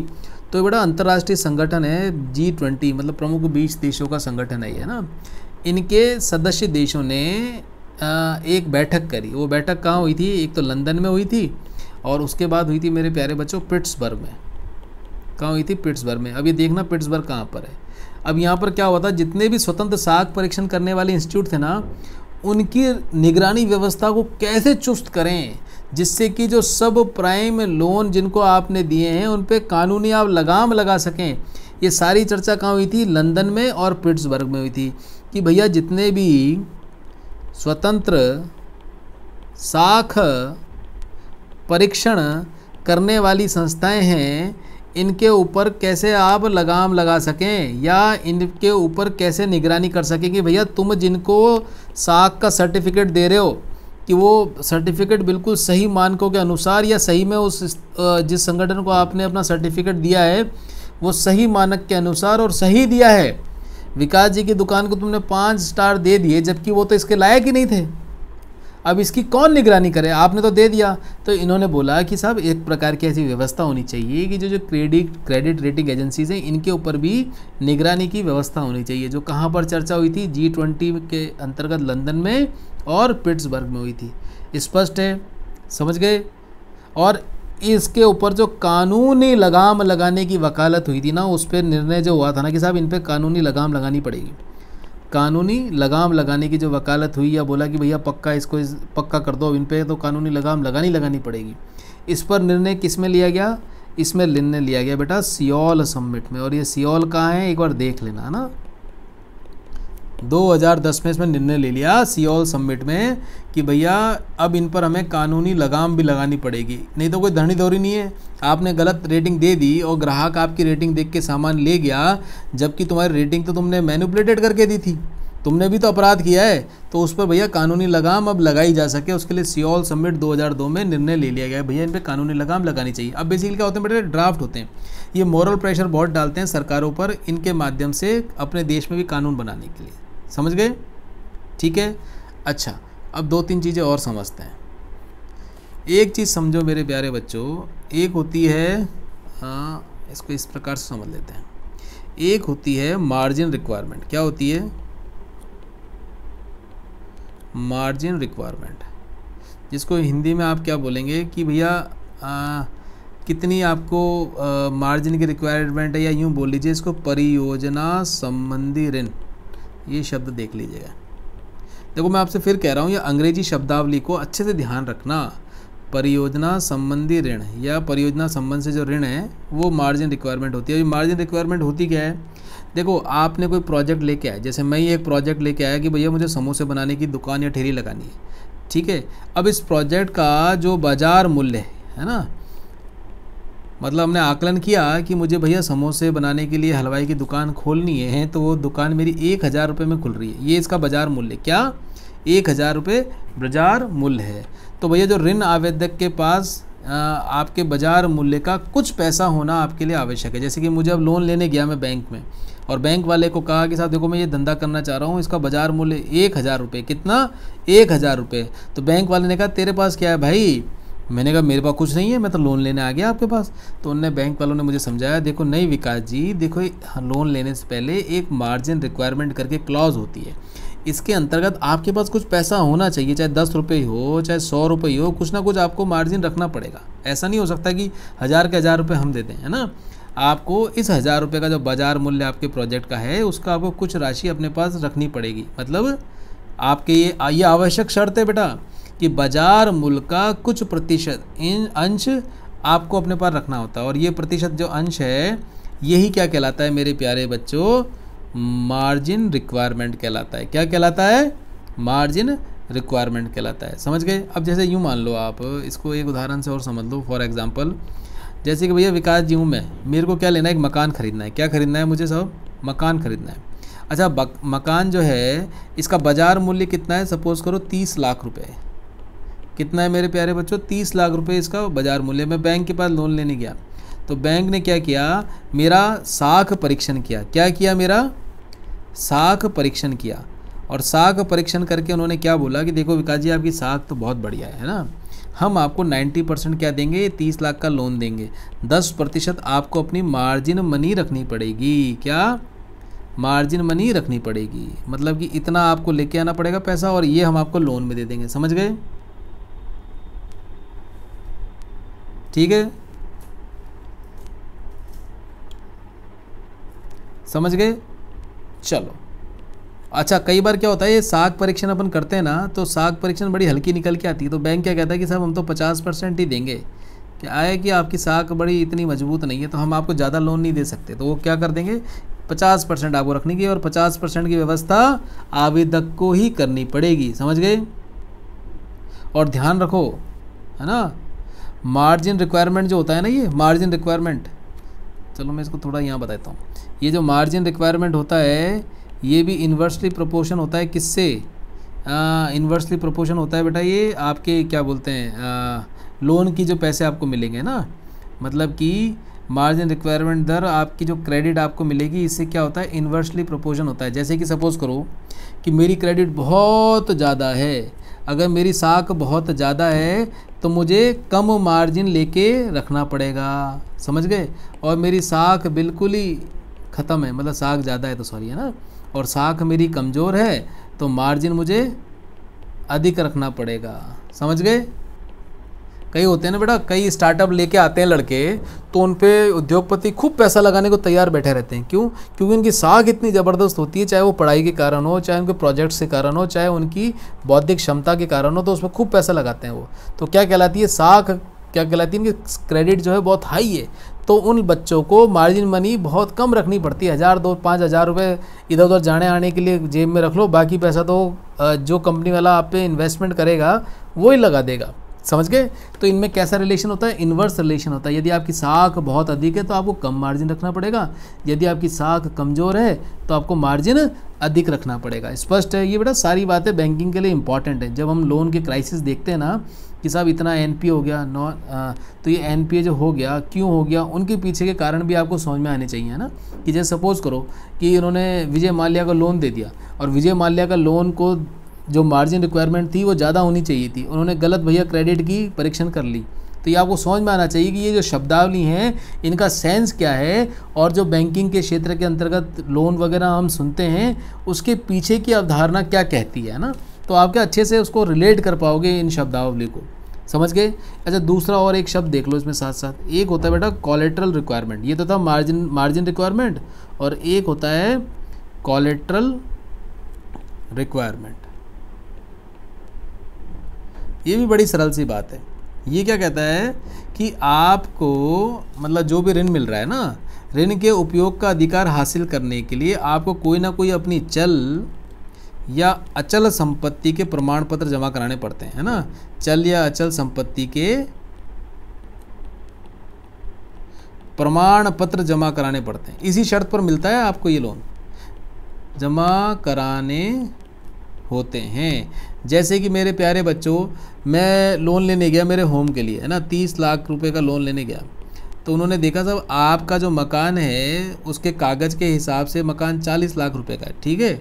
तो ये बड़ा अंतर्राष्ट्रीय संगठन है G20, मतलब प्रमुख 20 देशों का संगठन है ये ना। इनके सदस्य देशों ने एक बैठक करी। वो बैठक कहाँ हुई थी? एक तो लंदन में हुई थी और उसके बाद हुई थी मेरे प्यारे बच्चों पिट्सबर्ग में। कहाँ हुई थी? पिट्सबर्ग में। अब ये देखना पिट्सबर्ग कहाँ पर है। अब यहाँ पर क्या हुआ था, जितने भी स्वतंत्र साख परीक्षण करने वाले इंस्टीट्यूट थे ना, उनकी निगरानी व्यवस्था को कैसे चुस्त करें जिससे कि जो सब प्राइम लोन जिनको आपने दिए हैं उन पे कानूनी आप लगाम लगा सकें। ये सारी चर्चा कहाँ हुई थी? लंदन में और पिट्सबर्ग में हुई थी कि भैया जितने भी स्वतंत्र साख परीक्षण करने वाली संस्थाएं हैं इनके ऊपर कैसे आप लगाम लगा सकें या इनके ऊपर कैसे निगरानी कर सकें कि भैया तुम जिनको साख का सर्टिफिकेट दे रहे हो कि वो सर्टिफिकेट बिल्कुल सही मानकों के अनुसार या सही में उस जिस संगठन को आपने अपना सर्टिफिकेट दिया है वो सही मानक के अनुसार और सही दिया है। विकास जी की दुकान को तुमने 5 स्टार दे दिए जबकि वो तो इसके लायक ही नहीं थे। अब इसकी कौन निगरानी करे? आपने तो दे दिया। तो इन्होंने बोला कि साहब एक प्रकार की ऐसी व्यवस्था होनी चाहिए कि जो क्रेडिट रेटिंग एजेंसीज हैं इनके ऊपर भी निगरानी की व्यवस्था होनी चाहिए। जो कहाँ पर चर्चा हुई थी? G20 के अंतर्गत लंदन में और पिट्सबर्ग में हुई थी। स्पष्ट है? समझ गए? और इसके ऊपर जो कानूनी लगाम लगाने की वकालत हुई थी ना, उस पर निर्णय जो हुआ था ना कि साहब इन पर कानूनी लगाम लगानी पड़ेगी। कानूनी लगाम लगाने की जो वकालत हुई या बोला कि भैया इसको पक्का कर दो, इन पे तो कानूनी लगाम लगानी पड़ेगी। इस पर निर्णय किस में लिया गया? इसमें निर्णय लिया गया बेटा सियोल समिट में। और ये सियोल कहाँ है एक बार देख लेना है ना। 2010 में इसमें निर्णय ले लिया सियोल समिट में कि भैया अब इन पर हमें कानूनी लगाम भी लगानी पड़ेगी, नहीं तो कोई धनी दौरी नहीं है। आपने गलत रेटिंग दे दी और ग्राहक आपकी रेटिंग देख के सामान ले गया जबकि तुम्हारी रेटिंग तो तुमने मैनिपुलेटेड करके दी थी, तुमने भी तो अपराध किया है। तो उस पर भैया कानूनी लगाम अब लगाई जा सके उसके लिए सियोल समिट 2002 में निर्णय ले लिया गया। भैया इन पर कानूनी लगाम लगानी चाहिए। अब बेसिकली क्या होते हैं बेटे? ड्राफ्ट होते हैं। ये मॉरल प्रेशर बहुत डालते हैं सरकारों पर इनके माध्यम से अपने देश में भी कानून बनाने के लिए। समझ गए? ठीक है। अच्छा, अब 2-3 चीज़ें और समझते हैं। एक चीज़ समझो मेरे प्यारे बच्चों, एक होती है इसको इस प्रकार से समझ लेते हैं। एक होती है मार्जिन रिक्वायरमेंट। क्या होती है? मार्जिन रिक्वायरमेंट, जिसको हिंदी में आप क्या बोलेंगे कि भैया कितनी आपको मार्जिन की रिक्वायरमेंट है, या यूँ बोल लीजिए इसको परियोजना संबंधी ऋण। ये शब्द देख लीजिएगा। देखो मैं आपसे फिर कह रहा हूँ, ये अंग्रेजी शब्दावली को अच्छे से ध्यान रखना। परियोजना संबंधी ऋण या परियोजना संबंध से जो ऋण है वो मार्जिन रिक्वायरमेंट होती है। मार्जिन रिक्वायरमेंट होती क्या है? देखो आपने कोई प्रोजेक्ट लेके आया, जैसे मैं ये एक प्रोजेक्ट लेके आया कि भैया मुझे समोसे बनाने की दुकान या ठेली लगानी है, ठीक है। अब इस प्रोजेक्ट का जो बाज़ार मूल्य है ना, मतलब हमने आकलन किया कि मुझे भैया समोसे बनाने के लिए हलवाई की दुकान खोलनी है, तो वो दुकान मेरी 1000 रुपये में खुल रही है। ये इसका बाज़ार मूल्य, क्या 1000 रुपये बाज़ार मूल्य है। तो भैया जो ऋण आवेदक के पास आपके बाज़ार मूल्य का कुछ पैसा होना आपके लिए आवश्यक है। जैसे कि मुझे अब लोन लेने गया मैं बैंक में और बैंक वाले को कहा कि साहब देखो मैं ये धंधा करना चाह रहा हूँ, इसका बाज़ार मूल्य 1000 रुपये। कितना? 1000 रुपये। तो बैंक वाले ने कहा तेरे पास क्या है भाई? मैंने कहा मेरे पास कुछ नहीं है, मैं तो लोन लेने आ गया आपके पास। तो उनने बैंक वालों ने मुझे समझाया, देखो नहीं विकास जी, देखो लोन लेने से पहले एक मार्जिन रिक्वायरमेंट करके क्लॉज होती है। इसके अंतर्गत आपके पास कुछ पैसा होना चाहिए, चाहे 10 रुपये हो चाहे 100 रुपये हो, कुछ ना कुछ आपको मार्जिन रखना पड़ेगा। ऐसा नहीं हो सकता कि 1000 के 1000 रुपये हम देते हैं, है ना। आपको इस 1000 रुपये का जो बाज़ार मूल्य आपके प्रोजेक्ट का है उसका आपको कुछ राशि अपने पास रखनी पड़ेगी। मतलब आपके ये आवश्यक शर्त है बेटा कि बाज़ार मूल्य का कुछ प्रतिशत अंश आपको अपने पास रखना होता है, और ये प्रतिशत जो अंश है यही क्या कहलाता है मेरे प्यारे बच्चों, मार्जिन रिक्वायरमेंट कहलाता है। क्या कहलाता है? मार्जिन रिक्वायरमेंट कहलाता है। समझ गए? अब जैसे यूँ मान लो, आप इसको एक उदाहरण से और समझ लो। फॉर एग्जांपल, जैसे कि भैया विकास जी हूँ मैं, मेरे को क्या लेना है? एक मकान ख़रीदना है। क्या ख़रीदना है मुझे साहब? मकान ख़रीदना है। अच्छा, मकान जो है इसका बाज़ार मूल्य कितना है? सपोज़ करो 30 लाख रुपये। कितना है मेरे प्यारे बच्चों? 30 लाख रुपये इसका बाज़ार मूल्य। मैं बैंक के पास लोन लेने गया, तो बैंक ने क्या किया? मेरा साख परीक्षण किया। क्या किया? मेरा साख परीक्षण किया। और साख परीक्षण करके उन्होंने क्या बोला कि देखो विकास जी, आपकी साख तो बहुत बढ़िया है ना, हम आपको 90% क्या देंगे? 30 लाख का लोन देंगे। 10% आपको अपनी मार्जिन मनी रखनी पड़ेगी। क्या? मार्जिन मनी रखनी पड़ेगी। मतलब कि इतना आपको लेके आना पड़ेगा पैसा, और ये हम आपको लोन में दे देंगे। समझ गए? ठीक है, समझ गए? चलो। अच्छा, कई बार क्या होता है, ये साख परीक्षण अपन करते हैं ना, तो साख परीक्षण बड़ी हल्की निकल के आती है। तो बैंक क्या कहता है कि साहब हम तो 50% ही देंगे। क्या है कि आपकी साख बड़ी इतनी मजबूत नहीं है, तो हम आपको ज़्यादा लोन नहीं दे सकते। तो वो क्या कर देंगे? 50% आपको रखने की, और 50% की व्यवस्था आवेदक को ही करनी पड़ेगी। समझ गए? और ध्यान रखो, है ना, मार्जिन रिक्वायरमेंट जो होता है ना, ये मार्जिन रिक्वायरमेंट, चलो मैं इसको थोड़ा यहाँ बताता हूँ। ये जो मार्जिन रिक्वायरमेंट होता है ये भी इन्वर्सली प्रोपोर्शन होता है। किससे? इन्वर्सली प्रोपोर्शन होता है बेटा ये आपके क्या बोलते हैं, लोन की जो पैसे आपको मिलेंगे ना, मतलब कि मार्जिन रिक्वायरमेंट दर आपकी जो क्रेडिट आपको मिलेगी, इससे क्या होता है? इन्वर्सली प्रोपोर्शन होता है। जैसे कि सपोज़ करो कि मेरी क्रेडिट बहुत ज़्यादा है, अगर मेरी साख बहुत ज़्यादा है तो मुझे कम मार्जिन लेके रखना पड़ेगा। समझ गए? और मेरी साख बिल्कुल ही ख़त्म है, मतलब साख ज़्यादा है तो सॉरी, है ना, और साख मेरी कमज़ोर है तो मार्जिन मुझे अधिक रखना पड़ेगा। समझ गए? कई होते हैं ना बेटा, कई स्टार्टअप लेके आते हैं लड़के, तो उन पे उद्योगपति खूब पैसा लगाने को तैयार बैठे रहते हैं। क्यों? क्योंकि उनकी साख इतनी ज़बरदस्त होती है, चाहे वो पढ़ाई के कारण हो, चाहे उनके प्रोजेक्ट्स के कारण हो, चाहे उनकी बौद्धिक क्षमता के कारण हो, तो उसमें खूब पैसा लगाते हैं वो। तो क्या कहलाती है? साख क्या कहलाती है? इनकी क्रेडिट जो है बहुत हाई है, तो उन बच्चों को मार्जिन मनी बहुत कम रखनी पड़ती है। 1000, 2, 5000 रुपये इधर उधर जाने आने के लिए जेब में रख लो, बाकी पैसा तो जो कंपनी वाला आप पे इन्वेस्टमेंट करेगा वो ही लगा देगा। समझ गए? तो इनमें कैसा रिलेशन होता है? इन्वर्स रिलेशन होता है। यदि आपकी साख बहुत अधिक है तो आपको कम मार्जिन रखना पड़ेगा, यदि आपकी साख कमज़ोर है तो आपको मार्जिन अधिक रखना पड़ेगा। स्पष्ट है? ये बेटा सारी बातें बैंकिंग के लिए इंपॉर्टेंट है। जब हम लोन के क्राइसिस देखते हैं ना कि साहब इतना एनपीए हो गया, तो ये एनपीए जो हो गया क्यों हो गया, उनके पीछे के कारण भी आपको समझ में आने चाहिए, है ना। कि जैसे सपोज़ करो कि इन्होंने विजय माल्या को लोन दे दिया, और विजय माल्या का लोन को जो मार्जिन रिक्वायरमेंट थी वो ज़्यादा होनी चाहिए थी, उन्होंने गलत भैया क्रेडिट की परीक्षण कर ली। तो ये आपको समझ में आना चाहिए कि ये जो शब्दावली हैं इनका सेंस क्या है, और जो बैंकिंग के क्षेत्र के अंतर्गत लोन वगैरह हम सुनते हैं उसके पीछे की अवधारणा क्या कहती है ना। तो आप क्या अच्छे से उसको रिलेट कर पाओगे इन शब्दावली को। समझ गए? अच्छा, दूसरा और एक शब्द देख लो इसमें साथ साथ। एक होता है बेटा कोलेटरल रिक्वायरमेंट, ये तो था मार्जिन रिक्वायरमेंट, और एक होता है कोलेटरल रिक्वायरमेंट। ये भी बड़ी सरल सी बात है। ये क्या कहता है कि आपको मतलब जो भी ऋण मिल रहा है ना, ऋण के उपयोग का अधिकार हासिल करने के लिए आपको कोई ना कोई अपनी चल या अचल संपत्ति के प्रमाण पत्र जमा कराने पड़ते हैं, है ना। चल या अचल संपत्ति के प्रमाण पत्र जमा कराने पड़ते हैं। इसी शर्त पर मिलता है आपको ये लोन, जमा कराने होते हैं। जैसे कि मेरे प्यारे बच्चों, मैं लोन लेने गया मेरे होम के लिए, है ना, 30 लाख रुपए का लोन लेने गया। तो उन्होंने देखा साहब आपका जो मकान है उसके कागज़ के हिसाब से मकान 40 लाख रुपए का है, ठीक है।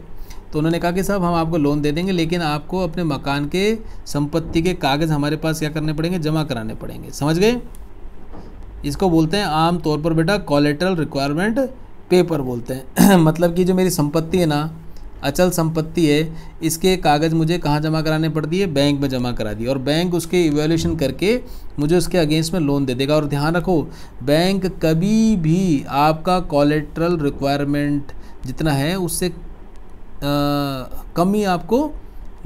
तो उन्होंने कहा कि साहब हम आपको लोन दे देंगे, लेकिन आपको अपने मकान के संपत्ति के कागज़ हमारे पास क्या करने पड़ेंगे? जमा कराने पड़ेंगे। समझ गए? इसको बोलते हैं आम तौर पर बेटा कोलेटरल रिक्वायरमेंट पेपर बोलते हैं। मतलब कि जो मेरी संपत्ति है ना, अचल संपत्ति है, इसके कागज़ मुझे कहाँ जमा कराने पड़ती है, बैंक में जमा करा दिए, और बैंक उसके इवैल्यूएशन करके मुझे उसके अगेंस्ट में लोन दे देगा। और ध्यान रखो, बैंक कभी भी आपका कोलेट्रल रिक्वायरमेंट जितना है उससे कम ही आपको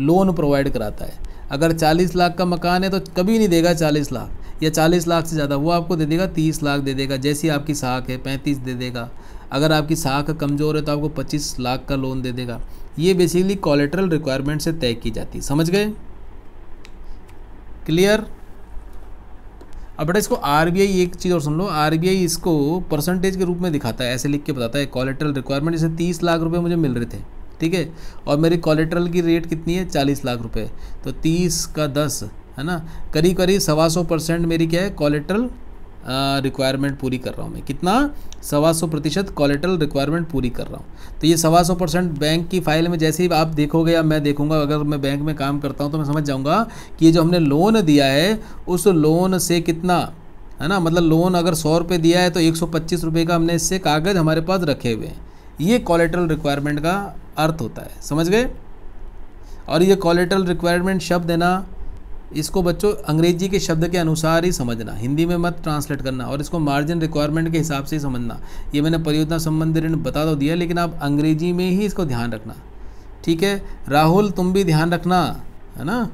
लोन प्रोवाइड कराता है। अगर 40 लाख का मकान है तो कभी नहीं देगा 40 लाख, या 40 लाख से ज़्यादा, वो आपको दे देगा 30 लाख दे देगा। जैसी आपकी साख है 35 दे देगा। अगर आपकी साख कमज़ोर है तो आपको 25 लाख का लोन दे देगा। ये बेसिकली कोलेट्रल रिक्वायरमेंट से तय की जाती है। समझ गए? क्लियर? अब बेटा इसको आरबीआई, एक चीज़ और सुन लो, आरबीआई इसको परसेंटेज के रूप में दिखाता है, ऐसे लिख के बताता है कोलेट्रल रिक्वायरमेंट। जैसे 30 लाख रुपए मुझे मिल रहे थे, ठीक है, और मेरी कोलेट्रल की रेट कितनी है, 40 लाख रुपए, तो 30 का 10 है ना, करीब करीब 125% मेरी क्या है, कोलेट्रल रिक्वायरमेंट पूरी कर रहा हूँ मैं। कितना? 125% कोलेट्रल रिक्वायरमेंट पूरी कर रहा हूँ। तो ये 125% बैंक की फाइल में जैसे ही आप देखोगे या मैं देखूंगा, अगर मैं बैंक में काम करता हूँ तो मैं समझ जाऊँगा कि ये जो हमने लोन दिया है उस लोन से कितना है ना, मतलब लोन अगर 100 रुपये दिया है तो 125 रुपये का हमने इससे कागज़ हमारे पास रखे हुए हैं। ये कोलेट्रल रिक्वायरमेंट का अर्थ होता है। समझ गए? और ये कोलेट्रल रिक्वायरमेंट शब्द है ना, इसको बच्चों अंग्रेजी के शब्द के अनुसार ही समझना, हिंदी में मत ट्रांसलेट करना, और इसको मार्जिन रिक्वायरमेंट के हिसाब से ही समझना। ये मैंने परियोजना संबंधी ऋण बता तो दिया, लेकिन आप अंग्रेजी में ही इसको ध्यान रखना, ठीक है? राहुल तुम भी ध्यान रखना, है ना?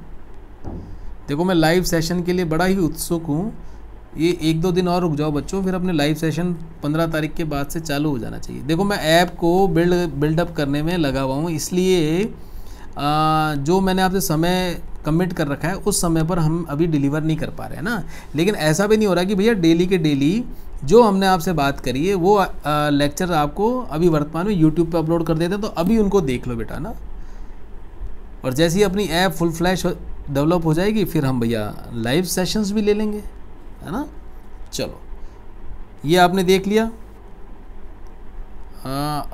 देखो मैं लाइव सेशन के लिए बड़ा ही उत्सुक हूँ। ये 1-2 दिन और रुक जाओ बच्चों, फिर अपने लाइव सेशन 15 तारीख के बाद से चालू हो जाना चाहिए। देखो मैं ऐप को बिल्डअप करने में लगा हुआ हूँ, इसलिए जो मैंने आपसे समय कमिट कर रखा है उस समय पर हम अभी डिलीवर नहीं कर पा रहे हैं ना। लेकिन ऐसा भी नहीं हो रहा कि भैया डेली के डेली जो हमने आपसे बात करी है वो लेक्चर आपको अभी वर्तमान में यूट्यूब पे अपलोड कर देते हैं, तो अभी उनको देख लो बेटा ना। और जैसे ही अपनी ऐप फुल फ्लैश डेवलप हो जाएगी फिर हम भैया लाइव सेशंस भी ले लेंगे, है ना। चलो ये आपने देख लिया।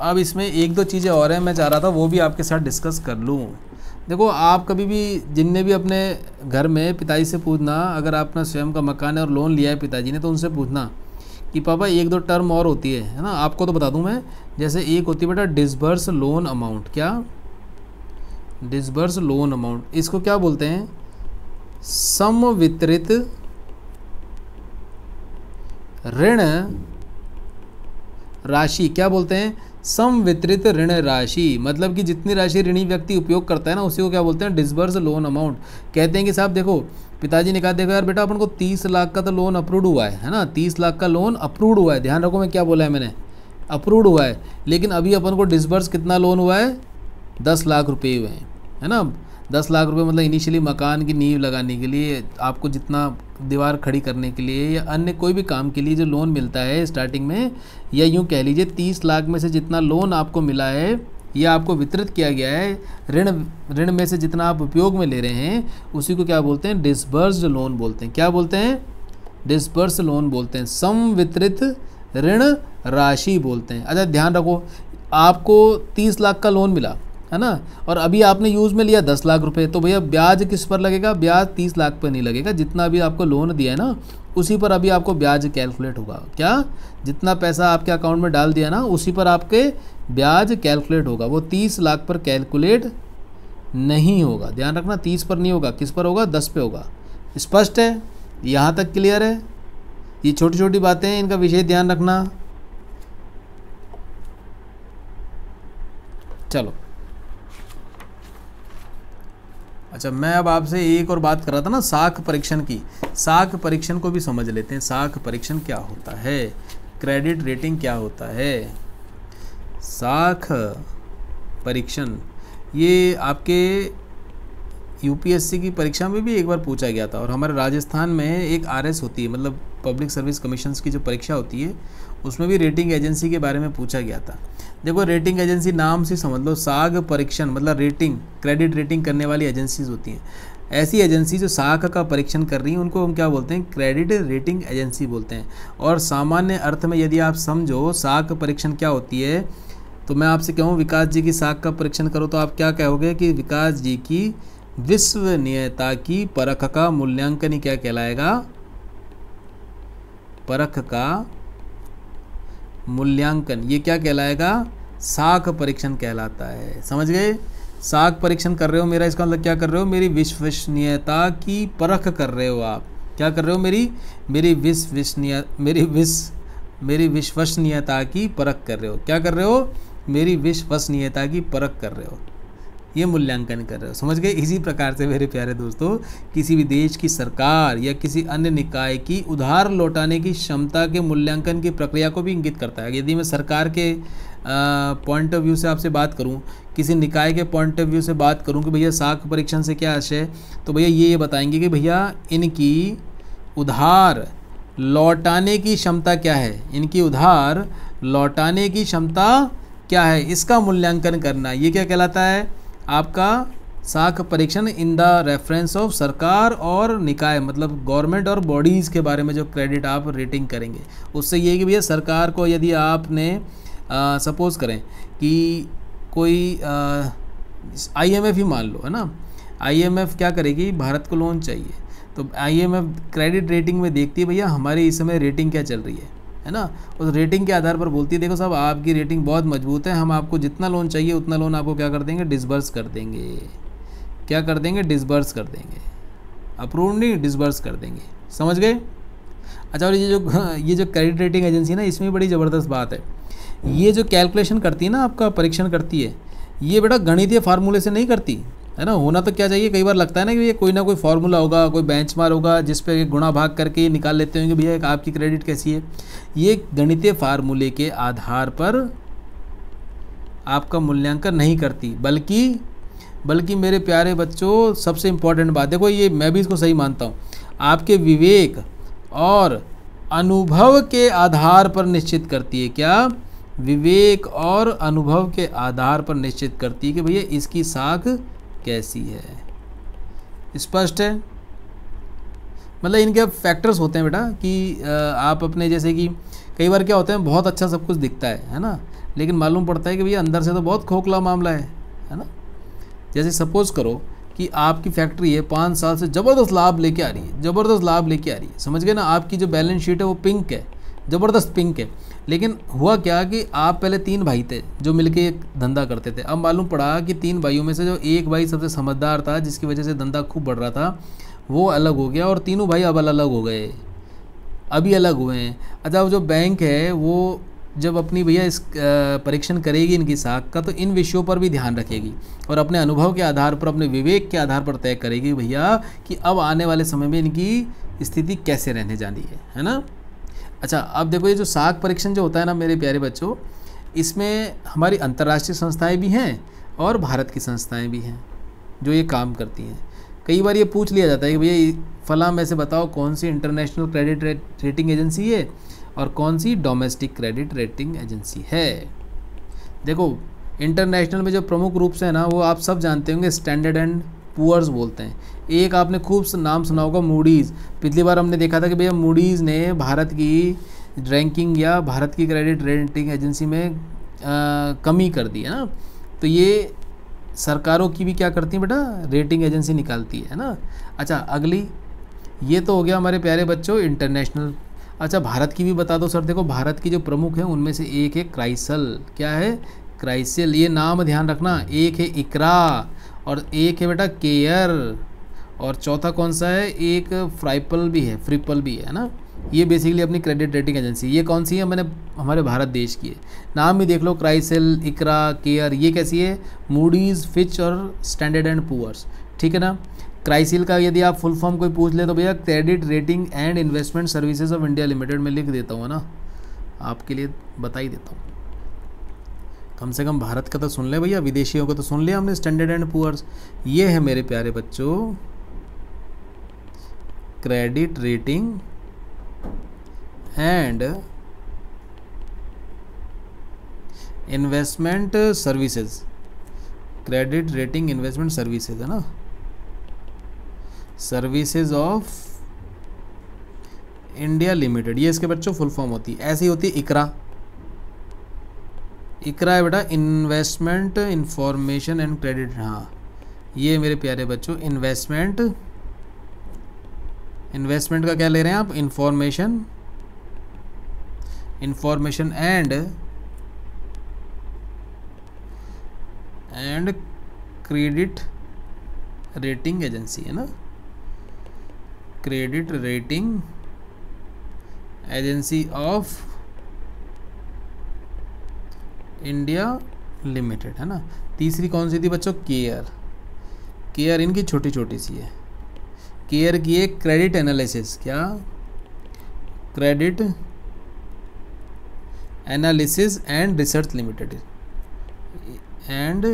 अब इसमें 1-2 चीज़ें और हैं, मैं चाह रहा था वो भी आपके साथ डिस्कस कर लूँ। देखो आप कभी भी जिनने भी अपने घर में पिताजी से पूछना, अगर आपने स्वयं का मकान है और लोन लिया है पिताजी ने, तो उनसे पूछना कि पापा 1-2 टर्म और होती है ना। आपको तो बता दूं मैं, जैसे एक होती है बेटा डिसबर्स लोन अमाउंट। क्या? डिसबर्स लोन अमाउंट, इसको क्या बोलते हैं? समवितरित ऋण राशि। क्या बोलते हैं? समवितरित ऋण राशि। मतलब कि जितनी राशि ऋणी व्यक्ति उपयोग करता है ना, उसी को क्या बोलते हैं? Disburse loan amount. कहते हैं कि साहब देखो पिताजी ने कहा देखो यार बेटा अपन को 30 लाख का तो लोन अप्रूव्ड हुआ है ना, 30 लाख का लोन अप्रूव्ड हुआ है। ध्यान रखो मैं क्या बोला है मैंने, अप्रूव्ड हुआ है। लेकिन अभी अपन को डिसबर्स कितना लोन हुआ है? 10 लाख रुपये हुए हैं, है ना। 10 लाख रुपए मतलब इनिशियली मकान की नींव लगाने के लिए, आपको जितना दीवार खड़ी करने के लिए या अन्य कोई भी काम के लिए जो लोन मिलता है स्टार्टिंग में, या यूँ कह लीजिए 30 लाख में से जितना लोन आपको मिला है या आपको वितरित किया गया है, ऋण में से जितना आप उपयोग में ले रहे हैं, उसी को क्या बोलते हैं? डिसबर्स्ड लोन बोलते हैं। क्या बोलते हैं? डिसबर्स लोन बोलते हैं, समवितरित ऋण राशि बोलते हैं। अच्छा ध्यान रखो, आपको 30 लाख का लोन मिला है ना, और अभी आपने यूज़ में लिया 10 लाख रुपए, तो भैया ब्याज किस पर लगेगा? ब्याज 30 लाख पर नहीं लगेगा, जितना अभी आपको लोन दिया है ना उसी पर अभी आपको ब्याज कैलकुलेट होगा। क्या? जितना पैसा आपके अकाउंट में डाल दिया ना उसी पर आपके ब्याज कैलकुलेट होगा। वो 30 लाख पर कैलकुलेट नहीं होगा, ध्यान रखना। 30 पर नहीं होगा, किस पर होगा? 10 पे होगा। स्पष्ट है? यहाँ तक क्लियर है? ये छोटी छोटी बातें हैं, इनका विशेष ध्यान रखना। चलो अच्छा, मैं अब आपसे एक और बात कर रहा था ना, साख परीक्षण की। साख परीक्षण को भी समझ लेते हैं। साख परीक्षण क्या होता है, क्रेडिट रेटिंग क्या होता है। साख परीक्षण ये आपके यूपीएससी की परीक्षा में भी एक बार पूछा गया था, और हमारे राजस्थान में एक आरएस होती है, मतलब पब्लिक सर्विस कमीशंस की जो परीक्षा होती है उसमें भी रेटिंग एजेंसी के बारे में पूछा गया था। देखो रेटिंग एजेंसी नाम से समझ लो, साख परीक्षण मतलब रेटिंग, क्रेडिट रेटिंग करने वाली एजेंसीज होती हैं। ऐसी एजेंसी जो साख का परीक्षण कर रही हैं उनको हम क्या बोलते हैं? क्रेडिट रेटिंग एजेंसी बोलते हैं। और सामान्य अर्थ में यदि आप समझो साख परीक्षण क्या होती है, तो मैं आपसे कहूँ विकास जी की साख का परीक्षण करो, तो आप क्या कहोगे कि विकास जी की विश्वसनीयता की परख का मूल्यांकन ही क्या कहलाएगा? परख का मूल्यांकन। ये क्या कहलाएगा? साख परीक्षण कहलाता है। समझ गए? साख परीक्षण कर रहे हो मेरा, इसका मतलब क्या कर रहे हो? मेरी विश्वसनीयता की परख कर रहे हो आप। क्या कर रहे हो? मेरी विश्वसनीयता की परख कर रहे हो। क्या कर रहे हो? मेरी विश्वसनीयता की परख कर रहे हो, ये मूल्यांकन कर रहे हो। समझ गए? इसी प्रकार से मेरे प्यारे दोस्तों, किसी भी देश की सरकार या किसी अन्य निकाय की उधार लौटाने की क्षमता के मूल्यांकन की प्रक्रिया को भी इंगित करता है। यदि मैं सरकार के पॉइंट ऑफ व्यू से आपसे बात करूं, किसी निकाय के पॉइंट ऑफ व्यू से बात करूं कि भैया साख परीक्षण से क्या आशय, तो भैया ये बताएंगे कि भैया इनकी उधार लौटाने की क्षमता क्या है, इनकी उधार लौटाने की क्षमता क्या है, इसका मूल्यांकन करना, ये क्या कहलाता है? आपका साख परीक्षण इन द रेफरेंस ऑफ सरकार और निकाय, मतलब गवर्नमेंट और बॉडीज़ के बारे में जो क्रेडिट आप रेटिंग करेंगे, उससे ये है कि भैया सरकार को यदि आपने सपोज़ करें कि कोई IMF ही मान लो, है ना, IMF क्या करेगी? भारत को लोन चाहिए, तो IMF क्रेडिट रेटिंग में देखती है भैया हमारी इस समय रेटिंग क्या चल रही है ना, उस रेटिंग के आधार पर बोलती है देखो साहब आपकी रेटिंग बहुत मजबूत है, हम आपको जितना लोन चाहिए उतना लोन आपको क्या कर देंगे? डिसबर्स कर देंगे। क्या कर देंगे? डिसबर्स कर देंगे। अप्रूव नहीं, डिसबर्स कर देंगे। समझ गए? अच्छा, और ये जो क्रेडिट रेटिंग एजेंसी है ना, इसमें बड़ी ज़बरदस्त बात है, ये जो कैलकुलेशन करती है ना, आपका परीक्षण करती है, ये बेटा गणितीय फार्मूले से नहीं करती, है ना। होना तो क्या चाहिए, कई बार लगता है ना कि ये कोई ना कोई फार्मूला होगा, कोई बेंचमार्क होगा जिस पे गुणा भाग करके ये निकाल लेते होंगे भैया आपकी क्रेडिट कैसी है। ये गणितीय फार्मूले के आधार पर आपका मूल्यांकन नहीं करती, बल्कि मेरे प्यारे बच्चों सबसे इम्पॉर्टेंट बात देखो, ये मैं भी इसको सही मानता हूँ, आपके विवेक और अनुभव के आधार पर निश्चित करती है। क्या? विवेक और अनुभव के आधार पर निश्चित करती है कि भैया इसकी साख कैसी है। स्पष्ट है? मतलब इनके फैक्टर्स होते हैं बेटा कि आप अपने, जैसे कि कई बार क्या होता है, बहुत अच्छा सब कुछ दिखता है ना, लेकिन मालूम पड़ता है कि भैया अंदर से तो बहुत खोखला मामला है ना। जैसे सपोज़ करो कि आपकी फैक्ट्री है 5 साल से ज़बरदस्त लाभ लेके आ रही है, समझ गए ना, आपकी जो बैलेंस शीट है वो पिंक है, ज़बरदस्त पिंक है। लेकिन हुआ क्या कि आप पहले 3 भाई थे जो मिलके एक धंधा करते थे, अब मालूम पड़ा कि 3 भाइयों में से जो एक भाई सबसे समझदार था, जिसकी वजह से धंधा खूब बढ़ रहा था, वो अलग हो गया और तीनों भाई अब अलग हो गए, अभी अलग हुए हैं। अच्छा, वो जो बैंक है वो जब अपनी भैया इस परीक्षण करेगी इनकी साख का, तो इन विषयों पर भी ध्यान रखेगी और अपने अनुभव के आधार पर, अपने विवेक के आधार पर तय करेगी भैया कि अब आने वाले समय में इनकी स्थिति कैसे रहने जानी है ना। अच्छा, अब देखो ये जो साख परीक्षण जो होता है ना मेरे प्यारे बच्चों, इसमें हमारी अंतर्राष्ट्रीय संस्थाएं भी हैं और भारत की संस्थाएं भी हैं जो ये काम करती हैं। कई बार ये पूछ लिया जाता है कि भैया फलां में से बताओ कौन सी इंटरनेशनल क्रेडिट रेटिंग एजेंसी है और कौन सी डोमेस्टिक क्रेडिट रेटिंग एजेंसी है। देखो इंटरनेशनल में जो प्रमुख रूप से है ना, वो आप सब जानते होंगे, स्टैंडर्ड एंड पुअर्स बोलते हैं। एक आपने खूब नाम सुना होगा, मूडीज़। पिछली बार हमने देखा था कि भैया मूडीज़ ने भारत की रैंकिंग या भारत की क्रेडिट रेटिंग एजेंसी में कमी कर दी है ना। तो ये सरकारों की भी क्या करती है बेटा, रेटिंग एजेंसी निकालती है ना। अच्छा, अगली ये तो हो गया हमारे प्यारे बच्चों इंटरनेशनल। अच्छा, भारत की भी बता दो सर। देखो भारत की जो प्रमुख हैं उनमें से एक है क्राइसल। क्या है? क्राइसल। ये नाम ध्यान रखना, एक है इकरा और एक है बेटा केयर, और चौथा कौन सा है, एक फ्राइपल भी है ना। ये बेसिकली अपनी क्रेडिट रेटिंग एजेंसी, ये कौन सी है, मैंने हमारे भारत देश की है। नाम भी देख लो, क्राइसल, इकरा, केयर। ये कैसी है? मूडीज़, फिच और स्टैंडर्ड एंड पुअर्स, ठीक है ना। क्राइसिल का यदि आप फुल फॉर्म कोई पूछ ले तो भैया credit rating and investment services of India limited में लिख देता हूँ ना, आपके लिए बता ही देता हूँ। कम से कम भारत का तो सुन ले भैया, विदेशियों का तो सुन लिया हमने, स्टैंडर्ड एंड पुअर्स। ये है मेरे प्यारे बच्चों credit rating and investment services, credit rating investment services है ना, सर्विसेज ऑफ इंडिया लिमिटेड, ये इसके बच्चों फुल फॉर्म होती है। ऐसी होती है इकरा। इकरा है बेटा इन्वेस्टमेंट इंफॉर्मेशन एंड क्रेडिट। हाँ, ये मेरे प्यारे बच्चों इन्वेस्टमेंट का क्या ले रहे हैं आप, information and and credit rating agency है ना, credit rating agency of India limited है ना। तीसरी कौन सी थी बच्चों, केयर। केयर इनकी छोटी छोटी सी है, केयर की है क्रेडिट एनालिसिस, क्या, credit analysis and research limited, and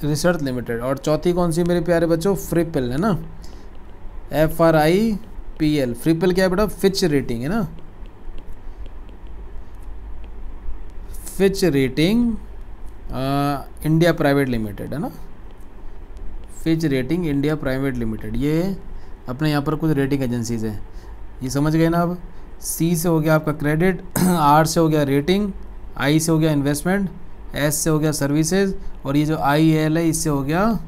research limited. और चौथी कौन सी मेरे प्यारे बच्चों, फ्रिपल है ना, FRIPL। फ्रिपल क्या है बेटा, फिच रेटिंग है ना, Fitch rating India private limited है ना, Fitch rating India private limited. ये अपने यहाँ पर कुछ रेटिंग एजेंसीज हैं, ये समझ गए ना। अब C से हो गया आपका क्रेडिट, R से हो गया रेटिंग, I से हो गया इन्वेस्टमेंट, S से हो गया सर्विसेज, और ये जो IL है इससे हो गया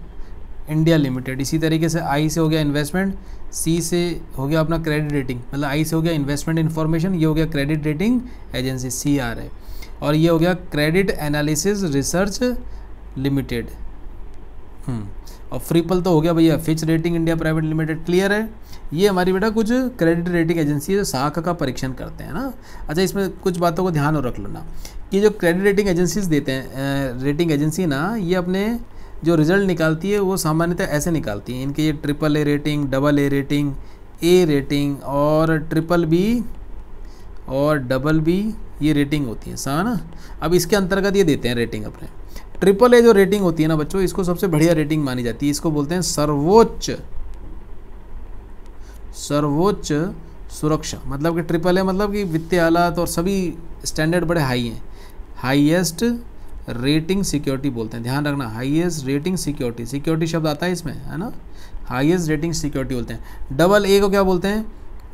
इंडिया लिमिटेड। इसी तरीके से I से हो गया इन्वेस्टमेंट, C से हो गया अपना क्रेडिट रेटिंग, मतलब I से हो गया इन्वेस्टमेंट इन्फॉर्मेशन, ये हो गया क्रेडिट रेटिंग एजेंसी CR है, और ये हो गया क्रेडिट एनालिसिस रिसर्च लिमिटेड। और फ्रिपल तो हो गया भैया Fitch rating India private limited. Clear है, ये हमारी बेटा कुछ क्रेडिट रेटिंग एजेंसी है, शाख का परीक्षण करते हैं ना। अच्छा, इसमें कुछ बातों को ध्यान रख लेना कि जो क्रेडिट रेटिंग एजेंसीज देते हैं, रेटिंग एजेंसी ना, ये अपने जो रिजल्ट निकालती है वो सामान्यतः ऐसे निकालती हैं। इनके ये AAA rating, AA rating, A rating और BBB और BB ये रेटिंग होती है, सा ना। अब इसके अंतर्गत ये देते हैं रेटिंग अपने। AAA जो रेटिंग होती है ना बच्चों, इसको सबसे बढ़िया रेटिंग मानी जाती है, इसको बोलते हैं सर्वोच्च सुरक्षा। मतलब कि AAA मतलब कि वित्तीय हालात और सभी स्टैंडर्ड बड़े हाई हैं, हाईएस्ट रेटिंग सिक्योरिटी बोलते हैं, ध्यान रखना, हाईएस्ट रेटिंग सिक्योरिटी, सिक्योरिटी शब्द आता है इसमें है ना, हाईएस्ट रेटिंग सिक्योरिटी बोलते हैं। AA को क्या बोलते हैं,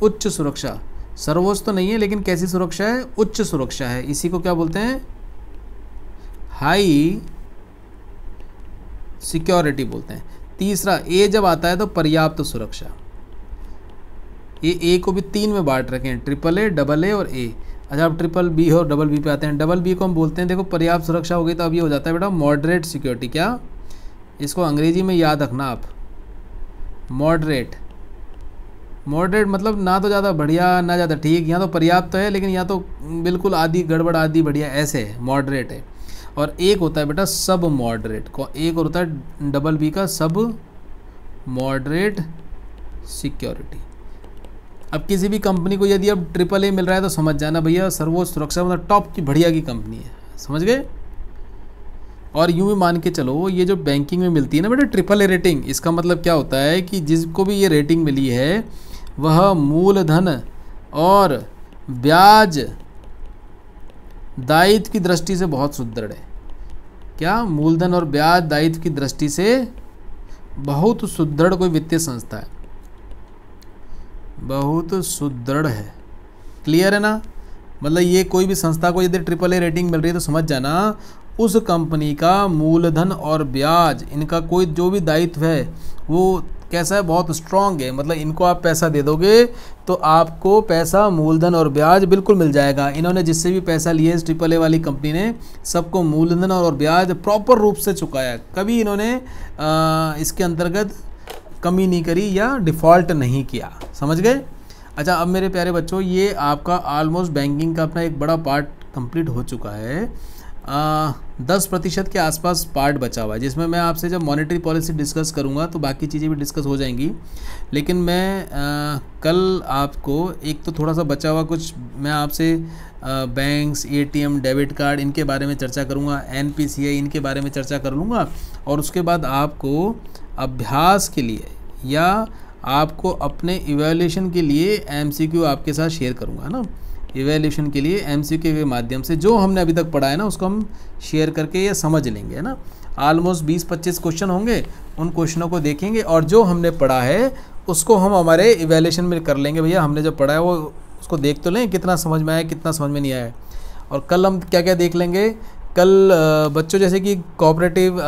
उच्च सुरक्षा। सर्वोच्च तो नहीं है, लेकिन कैसी सुरक्षा है, उच्च सुरक्षा है, इसी को क्या बोलते हैं, हाई सिक्योरिटी बोलते हैं। तीसरा A जब आता है तो पर्याप्त सुरक्षा, ये A को भी 3 में बांट रखे हैं, AAA, AA और A। अच्छा, अब BBB और BB पे आते हैं। BB को हम बोलते हैं, देखो पर्याप्त सुरक्षा हो गई तो अब ये हो जाता है बेटा मॉडरेट सिक्योरिटी। क्या, इसको अंग्रेजी में याद रखना आप, मॉडरेट। मॉडरेट मतलब ना तो ज़्यादा बढ़िया ना ज़्यादा ठीक, यहाँ तो पर्याप्त तो है लेकिन यहाँ तो बिल्कुल आधी गड़बड़ आधी बढ़िया, ऐसे है, मॉडरेट है। और एक होता है बेटा सब मॉडरेट, एक और होता है BB का सब मॉडरेट सिक्योरिटी। अब किसी भी कंपनी को यदि अब AAA मिल रहा है तो समझ जाना भैया सर्वोच्च सुरक्षा मतलब टॉप की बढ़िया की कंपनी है, समझ गए। और यूँ भी मान के चलो, ये जो बैंकिंग में मिलती है ना बेटा AAA रेटिंग, इसका मतलब क्या होता है कि जिसको भी ये रेटिंग मिली है वह मूलधन और ब्याज दायित्व की दृष्टि से बहुत सुदृढ़ है। क्या, मूलधन और ब्याज दायित्व की दृष्टि से बहुत सुदृढ़ कोई वित्तीय संस्था है, बहुत सुदृढ़ है। क्लियर है ना, मतलब ये कोई भी संस्था को यदि AAA रेटिंग मिल रही है तो समझ जाना उस कंपनी का मूलधन और ब्याज, इनका कोई जो भी दायित्व है वो कैसा है, बहुत स्ट्रांग है। मतलब इनको आप पैसा दे दोगे तो आपको पैसा, मूलधन और ब्याज बिल्कुल मिल जाएगा। इन्होंने जिससे भी पैसा लिए इस AAA वाली कंपनी ने, सबको मूलधन और ब्याज प्रॉपर रूप से चुकाया, कभी इन्होंने इसके अंतर्गत कमी नहीं करी या डिफ़ॉल्ट नहीं किया, समझ गए। अच्छा, अब मेरे प्यारे बच्चों, ये आपका ऑलमोस्ट बैंकिंग का अपना एक बड़ा पार्ट कंप्लीट हो चुका है। 10% के आसपास पार्ट बचा हुआ है, जिसमें मैं आपसे जब मॉनेटरी पॉलिसी डिस्कस करूंगा तो बाकी चीज़ें भी डिस्कस हो जाएंगी। लेकिन मैं कल आपको एक तो थोड़ा सा बचा हुआ कुछ मैं आपसे बैंक्स, ATM, डेबिट कार्ड, इनके बारे में चर्चा करूंगा, NPCI इनके बारे में चर्चा कर लूँगा। और उसके बाद आपको अभ्यास के लिए या आपको अपने इवैल्यूएशन के लिए MCQ आपके साथ शेयर करूँगा ना, इवैल्यूएशन के लिए MCQ के माध्यम से जो हमने अभी तक पढ़ा है ना उसको हम शेयर करके ये समझ लेंगे, है ना। ऑलमोस्ट 20-25 क्वेश्चन होंगे, उन क्वेश्चनों को देखेंगे और जो हमने पढ़ा है उसको हम हमारे इवैल्यूएशन में कर लेंगे। भैया हमने जो पढ़ा है वो उसको देख तो लें कितना समझ में आया, कितना समझ में नहीं आया। और कल हम क्या क्या देख लेंगे, कल बच्चों जैसे कि कोऑपरेटिव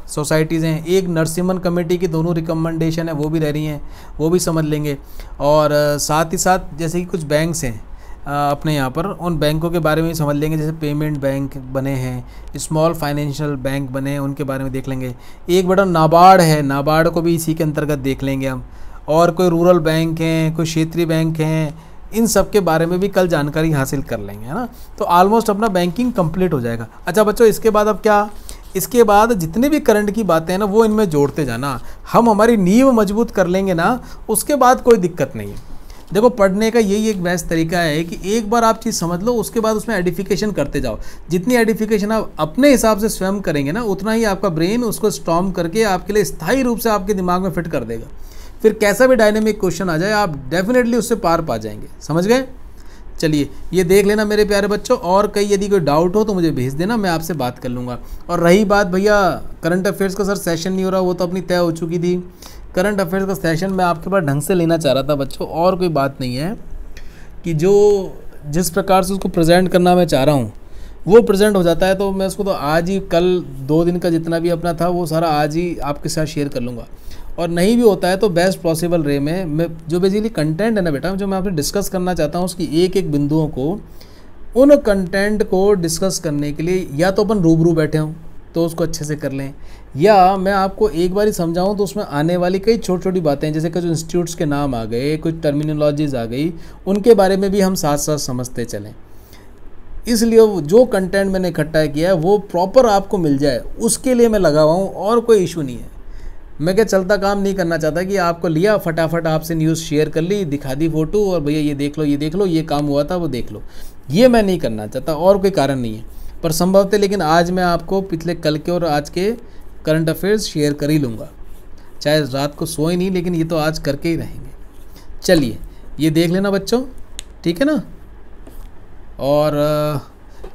सोसाइटीज़ हैं, एक नरसिम्हन कमेटी की दोनों रिकमेंडेशन है वो भी रह रही हैं, वो भी समझ लेंगे। और साथ ही साथ जैसे कि कुछ बैंक्स हैं, अपने यहाँ पर उन बैंकों के बारे में भी समझ लेंगे, जैसे पेमेंट बैंक बने हैं, स्मॉल फाइनेंशियल बैंक बने हैं, उनके बारे में देख लेंगे। एक बड़ा नाबार्ड है, नाबार्ड को भी इसी के अंतर्गत देख लेंगे हम। और कोई रूरल बैंक हैं, कोई क्षेत्रीय बैंक हैं, इन सब के बारे में भी कल जानकारी हासिल कर लेंगे, है ना। तो ऑलमोस्ट अपना बैंकिंग कंप्लीट हो जाएगा। अच्छा बच्चों, इसके बाद अब क्या, इसके बाद जितने भी करंट की बातें हैं ना वो इनमें जोड़ते जाना। हम हमारी नींव मजबूत कर लेंगे ना, उसके बाद कोई दिक्कत नहीं है। देखो, पढ़ने का यही एक बेस्ट तरीका है कि एक बार आप चीज़ समझ लो, उसके बाद उसमें एडिफिकेशन करते जाओ। जितनी एडिफिकेशन आप अपने हिसाब से स्वयं करेंगे ना, उतना ही आपका ब्रेन उसको स्टॉर्म करके आपके लिए स्थायी रूप से आपके दिमाग में फिट कर देगा। फिर कैसा भी डायनेमिक क्वेश्चन आ जाए, आप डेफिनेटली उससे पार पा जाएंगे। समझ गए? चलिए, ये देख लेना मेरे प्यारे बच्चों, और कहीं यदि कोई डाउट हो तो मुझे भेज देना, मैं आपसे बात कर लूँगा। और रही बात भैया करंट अफेयर्स का, सर सेशन नहीं हो रहा, वो तो अपनी तय हो चुकी थी। करंट अफेयर्स का सेशन मैं आपके पास ढंग से लेना चाह रहा था बच्चों, और कोई बात नहीं है कि जो जिस प्रकार से उसको प्रेजेंट करना मैं चाह रहा हूँ वो प्रेजेंट हो जाता है, तो मैं उसको तो आज ही, कल 2 दिन का जितना भी अपना था वो सारा आज ही आपके साथ शेयर कर लूँगा। और नहीं भी होता है तो बेस्ट पॉसिबल रे में मैं जो बेसिकली कंटेंट है ना बेटा, जो मैं आपसे डिस्कस करना चाहता हूँ, उसकी एक एक बिंदुओं को, उन कंटेंट को डिस्कस करने के लिए या तो अपन रूबरू बैठे हों तो उसको अच्छे से कर लें, या मैं आपको एक बार ही समझाऊं तो उसमें आने वाली कई छोटी छोटी बातें, जैसे कि जो इंस्टीट्यूट्स के नाम आ गए, कुछ टर्मिनोलॉजीज आ गई, उनके बारे में भी हम साथ साथ समझते चलें। इसलिए जो कंटेंट मैंने इकट्ठा किया है वो प्रॉपर आपको मिल जाए, उसके लिए मैं लगा हुआ हूँ, और कोई इशू नहीं है। मैं क्या चलता काम नहीं करना चाहता कि आपको लिया फटाफट आपसे न्यूज़ शेयर कर ली, दिखा दी फ़ोटो, और भैया ये देख लो, ये देख लो, ये काम हुआ था, वो देख लो। ये मैं नहीं करना चाहता, और कोई कारण नहीं है। पर संभवतः लेकिन आज मैं आपको पिछले कल के और आज के करंट अफेयर्स शेयर कर ही लूँगा, चाहे रात को सोए नहीं, लेकिन ये तो आज करके ही रहेंगे। चलिए, ये देख लेना बच्चों, ठीक है ना। और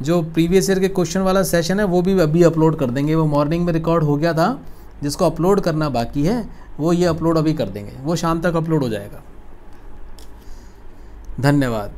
जो प्रीवियस ईयर के क्वेश्चन वाला सेशन है वो भी अभी अपलोड कर देंगे। वो मॉर्निंग में रिकॉर्ड हो गया था, जिसको अपलोड करना बाकी है वो ये अपलोड अभी कर देंगे, वो शाम तक अपलोड हो जाएगा। धन्यवाद।